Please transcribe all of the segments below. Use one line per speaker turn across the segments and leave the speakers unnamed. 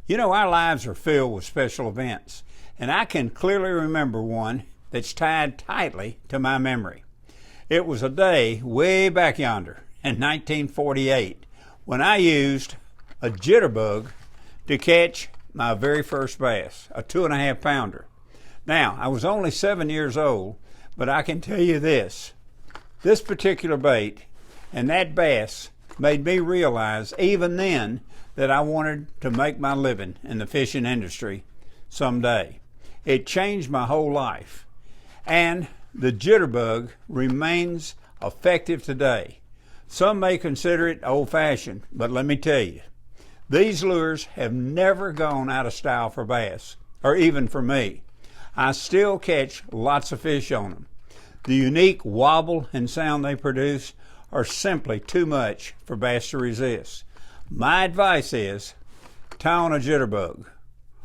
You know, our lives are filled with special events, and I can clearly remember one that's tied tightly to my memory. It was a day way back yonder in 1948 when I used a jitterbug to catch my very first bass, a 2.5 pounder. Now, I was only 7 years old, but I can tell you this particular bait and that bass made me realize even then that I wanted to make my living in the fishing industry someday. It changed my whole life. And the jitterbug remains effective today. Some may consider it old-fashioned, but let me tell you, these lures have never gone out of style for bass, or even for me. I still catch lots of fish on them. The unique wobble and sound they produce are simply too much for bass to resist. My advice is, tie on a jitterbug,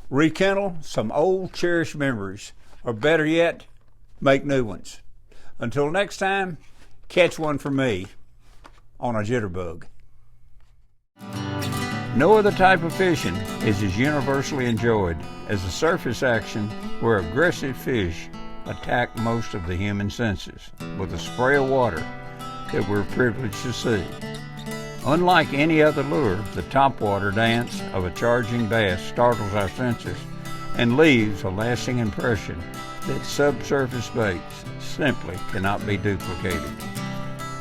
rekindle some old cherished memories, or better yet, make new ones. Until next time, catch one for me on a jitterbug. No other type of fishing is as universally enjoyed as the surface action where aggressive fish attack most of the human senses with a spray of water that we're privileged to see. Unlike any other lure, the topwater dance of a charging bass startles our senses and leaves a lasting impression that subsurface baits simply cannot be duplicated.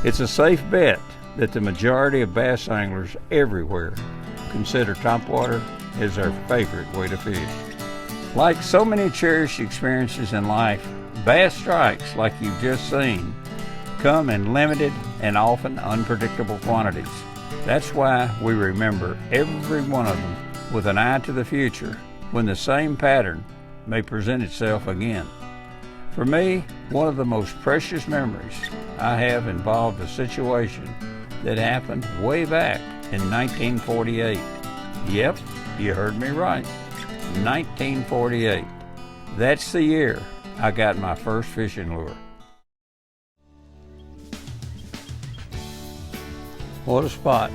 It's a safe bet that the majority of bass anglers everywhere consider topwater as their favorite way to fish. Like so many cherished experiences in life, bass strikes like you've just seen come in limited and often unpredictable quantities. That's why we remember every one of them with an eye to the future when the same pattern may present itself again. For me, one of the most precious memories I have involved a situation that happened way back in 1948. Yep, you heard me right, 1948. That's the year I got my first fishing lure. What a spot.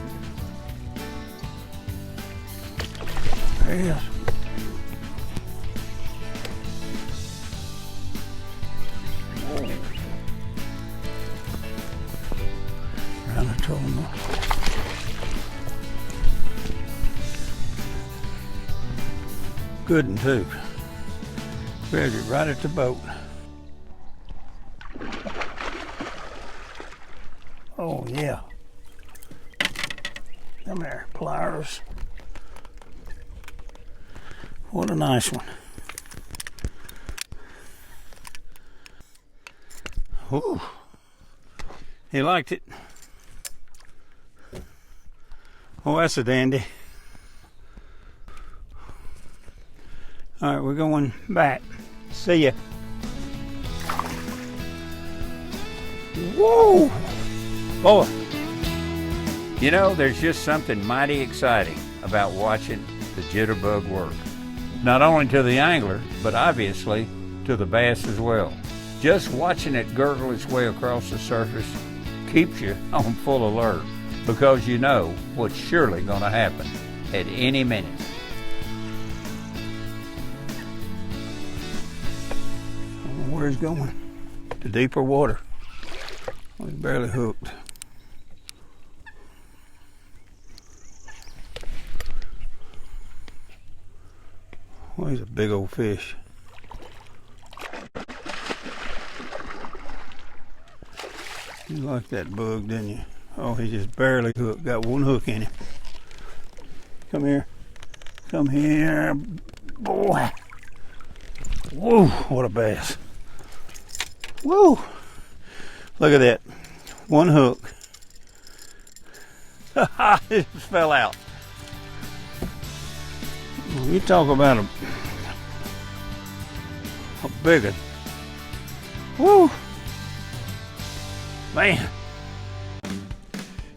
There he is. Around the total. Good and too. Grabbed it right at the boat. Oh yeah. Come there, pliers. What a nice one. Ooh. He liked it. Oh, that's a dandy. All right, we're going back. See ya. Whoa! Boy. You know, there's just something mighty exciting about watching the jitterbug work. Not only to the angler, but obviously to the bass as well. Just watching it gurgle its way across the surface keeps you on full alert because you know what's surely going to happen at any minute. I don't know where he's going. To deeper water. Well, he's barely hooked. Well, he's a big old fish. You liked that bug, didn't you? Oh, he just barely hooked. Got one hook in him. Come here. Come here, boy. Whoa, what a bass. Whoa. Look at that. One hook. It just fell out. You talk about a big one. Woo! Man.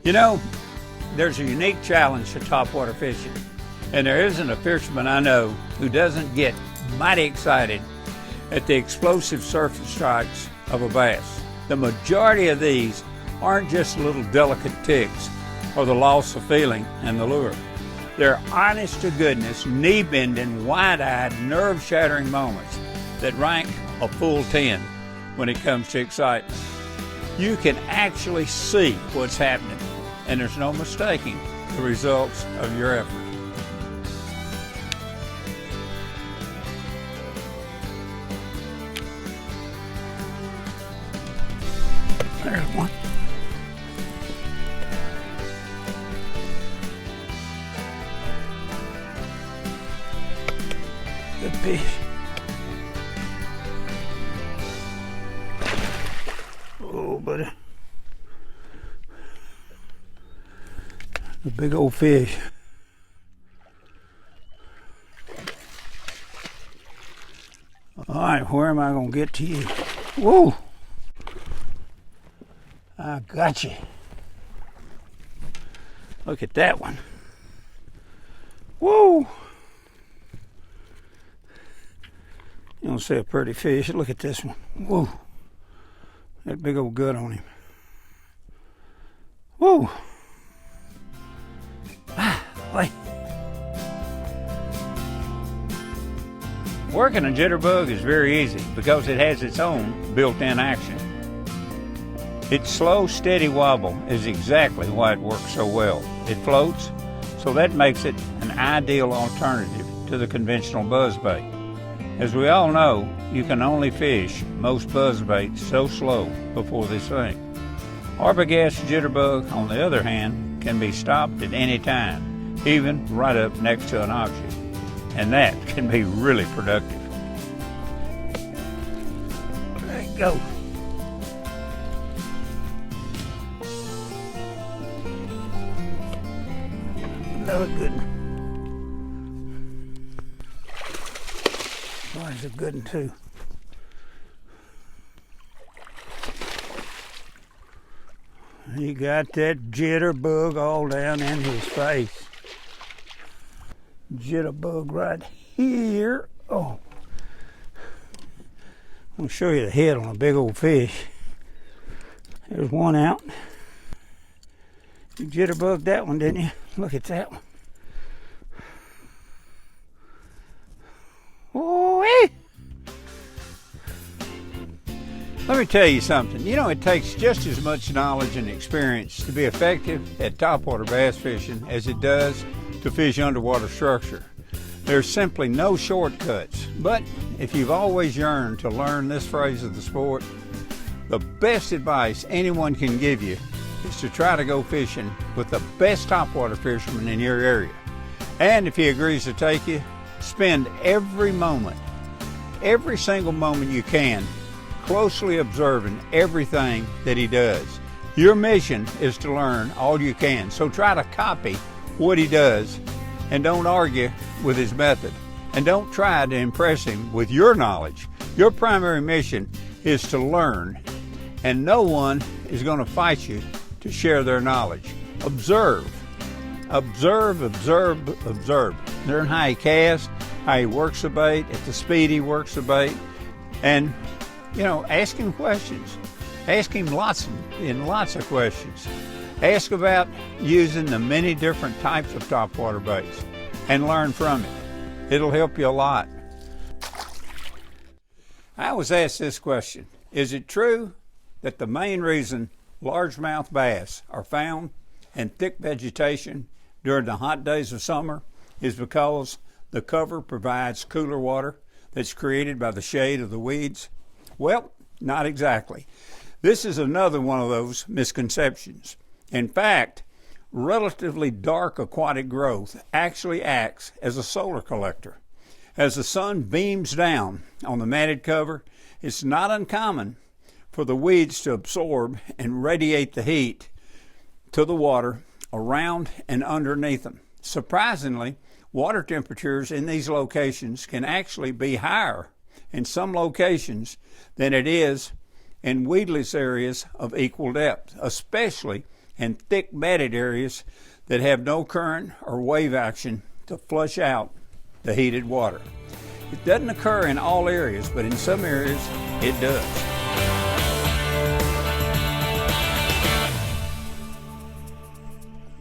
You know, there's a unique challenge to topwater fishing, and there isn't a fisherman I know who doesn't get mighty excited at the explosive surface strikes of a bass. The majority of these aren't just little delicate ticks or the loss of feeling in the lure. They're honest to goodness, knee-bending, wide-eyed, nerve-shattering moments that rank a full 10 when it comes to excitement. You can actually see what's happening, and there's no mistaking the results of your effort. There's one. Good fish. Oh, buddy. A big old fish. All right, where am I going to get to you? Whoa! I got you. Look at that one. Whoa! You don't see a pretty fish. Look at this one. Whoa! That big old gut on him. Whoa! Ah, wait. Working a jitterbug is very easy because it has its own built-in action. Its slow, steady wobble is exactly why it works so well. It floats, so that makes it an ideal alternative to the conventional buzzbait. As we all know, you can only fish most buzzbaits so slow before they sink. Arbogast jitterbug, on the other hand, can be stopped at any time, even right up next to an object, and that can be really productive. There you go. Another good one. Oh, that's a good one too. He got that jitterbug all down in his face. Jitterbug right here. Oh. I'm going to show you the head on a big old fish. There's one out. You jitterbugged that one, didn't you? Look at that one. Oh, let me tell you something. You know, it takes just as much knowledge and experience to be effective at topwater bass fishing as it does to fish underwater structure. There's simply no shortcuts. But if you've always yearned to learn this phase of the sport, the best advice anyone can give you is to try to go fishing with the best topwater fisherman in your area. And if he agrees to take you, spend every moment, every single moment you can, closely observing everything that he does. Your mission is to learn all you can, so try to copy what he does and don't argue with his method. And don't try to impress him with your knowledge. Your primary mission is to learn, and no one is going to fight you to share their knowledge. Observe. Observe, observe, observe. Learn how he casts, how he works the bait, at the speed he works the bait, and ask him questions. Ask him lots of questions. Ask about using the many different types of topwater baits and learn from it. It'll help you a lot. I was asked this question: is it true that the main reason largemouth bass are found in thick vegetation during the hot days of summer is because the cover provides cooler water that's created by the shade of the weeds? Well, not exactly. This is another one of those misconceptions. In fact, relatively dark aquatic growth actually acts as a solar collector. As the sun beams down on the matted cover, it's not uncommon for the weeds to absorb and radiate the heat to the water around and underneath them. Surprisingly, water temperatures in these locations can actually be higher in some locations than it is in weedless areas of equal depth, especially in thick matted areas that have no current or wave action to flush out the heated water. It doesn't occur in all areas, but in some areas it does.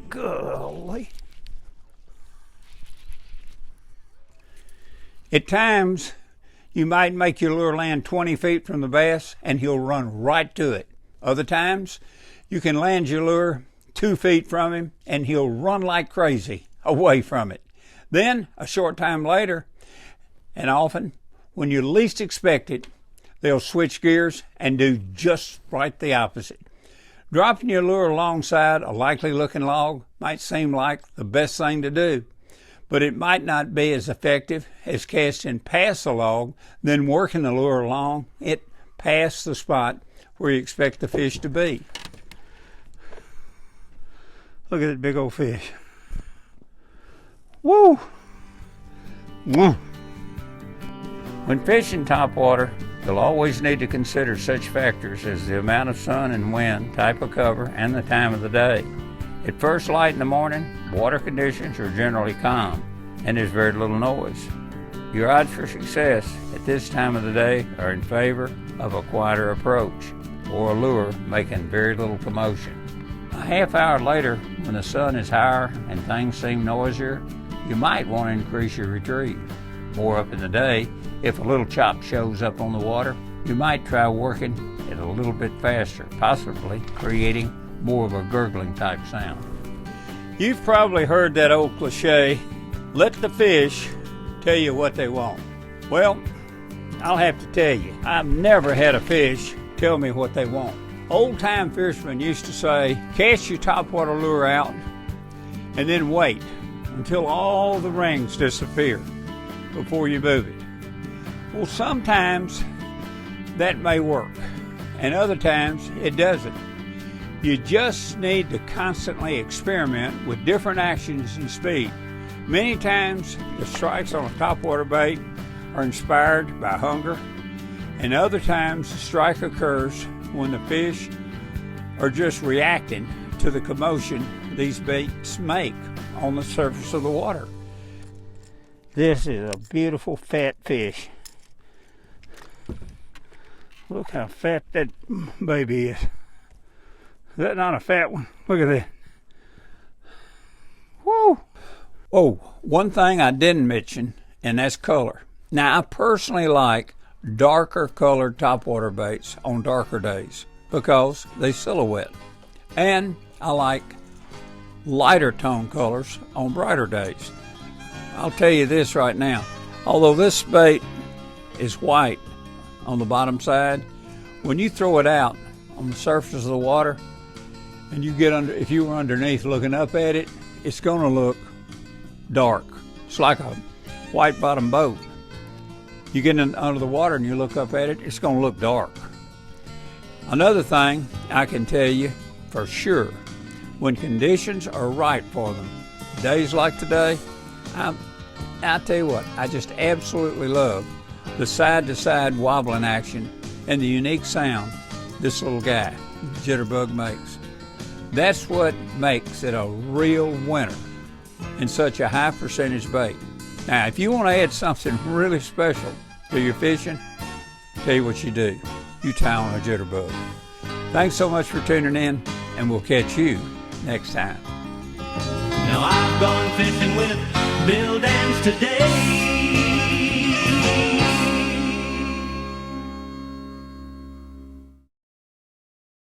Golly. At times, you might make your lure land 20 feet from the bass and he'll run right to it. Other times, you can land your lure 2 feet from him and he'll run like crazy away from it. Then, a short time later, and often when you least expect it, they'll switch gears and do just right the opposite. Dropping your lure alongside a likely looking log might seem like the best thing to do, but it might not be as effective as casting past the log, then working the lure along it past the spot where you expect the fish to be. Look at that big old fish. Woo! When fishing topwater, you'll always need to consider such factors as the amount of sun and wind, type of cover, and the time of the day. At first light in the morning, water conditions are generally calm, and there's very little noise. Your odds for success at this time of the day are in favor of a quieter approach, or a lure making very little commotion. A half hour later, when the sun is higher and things seem noisier, you might want to increase your retrieve. More up in the day, if a little chop shows up on the water, you might try working it a little bit faster, possibly creating more of a gurgling type sound. You've probably heard that old cliche, let the fish tell you what they want. Well, I'll have to tell you, I've never had a fish tell me what they want. Old-time fishermen used to say, cast your topwater lure out and then wait until all the rings disappear before you move it. Well, sometimes that may work, and other times it doesn't. You just need to constantly experiment with different actions and speed. Many times the strikes on a topwater bait are inspired by hunger, and other times the strike occurs when the fish are just reacting to the commotion these baits make on the surface of the water. This is a beautiful fat fish. Look how fat that baby is. Is that not a fat one? Look at that. Whoa! Oh, one thing I didn't mention, and that's color. Now, I personally like darker colored topwater baits on darker days because they silhouette. And I like lighter tone colors on brighter days. I'll tell you this right now. Although this bait is white on the bottom side, when you throw it out on the surface of the water and you get under, if you were underneath looking up at it, it's going to look dark. It's like a white bottom boat. You get under the water and you look up at it, it's going to look dark. Another thing I can tell you for sure, when conditions are right for them, days like today, I tell you what, I just absolutely love the side-to-side wobbling action and the unique sound this little guy, Jitterbug, makes. That's what makes it a real winner in such a high percentage bait. Now, if you want to add something really special to your fishing, tell you what you do. You tie on a Jitterbug. Thanks so much for tuning in, and we'll catch you next time.
Now I've gone fishing with Bill Dance today.